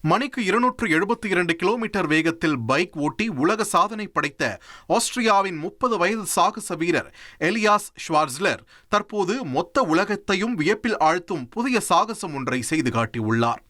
மணிக்கு 272 கிலோமீட்டர் வேகத்தில் பைக் ஓட்டி உலக சாதனை படைத்த ஆஸ்திரியாவின் 30 வயது சாகச வீரர் எலியாஸ் ஷ்வார்ட்ஸ்லர் தற்போது மொத்த உலகத்தையும் வியப்பில் ஆழ்த்தும் புதிய சாகசம் ஒன்றை செய்து காட்டியுள்ளார்.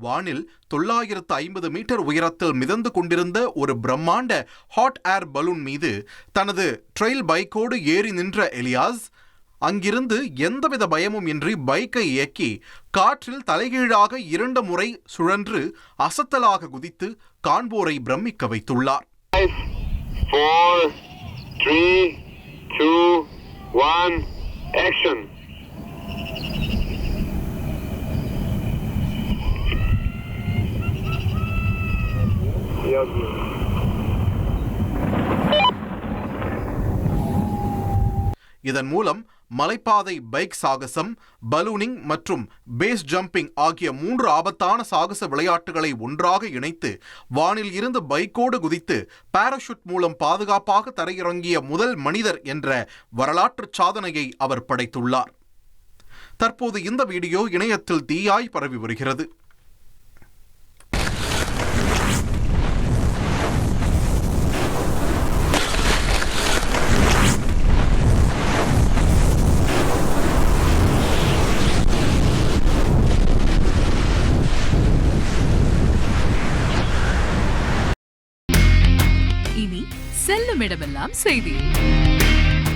வானில் 950 மீட்டர் உயரத்தில் மிதந்து கொண்டிருந்த ஒரு பிரம்மாண்ட ஹாட் ஏர் பலூன் மீது தனது ட்ரெயில் பைக்கோடு ஏறி நின்ற எலியாஸ் அங்கிருந்து எந்தவித பயமும் இன்றி பைக்கை இயக்கி காற்றில் தலைகீழாக 2 முறை சுழன்று அசத்தலாக குதித்து காண்போரை பிரமிக்க வைத்துள்ளார். 5, 4, 3, 2, 1, action. இதன் மூலம் மலைப்பாதை பைக் சாகசம், பலூனிங் மற்றும் பேஸ் ஜம்பிங் ஆகிய 3 ஆபத்தான சாகச விளையாட்டுகளை ஒன்றாக இணைத்து வானில் இருந்து பைக்கோடு குதித்து பாராசூட் மூலம் பாதுகாப்பாக தரையிறங்கிய முதல் மனிதர் என்ற வரலாற்று சாதனையை அவர் படைத்துள்ளார். தற்போது இந்த வீடியோ இணையத்தில் தீயாய் பரவி வருகிறது. இனி செல்லும் இடமெல்லாம் செய்தி.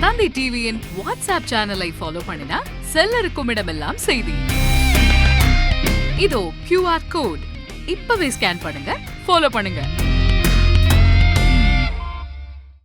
தந்தி டிவியின் வாட்ஸ்அப் சேனலை ஃபாலோ பண்ணினா செல்ல இருக்கும் இடமெல்லாம் செய்தி. இதோ QR கோட் இப்பவே ஸ்கேன் பண்ணுங்க, ஃபாலோ பண்ணுங்க.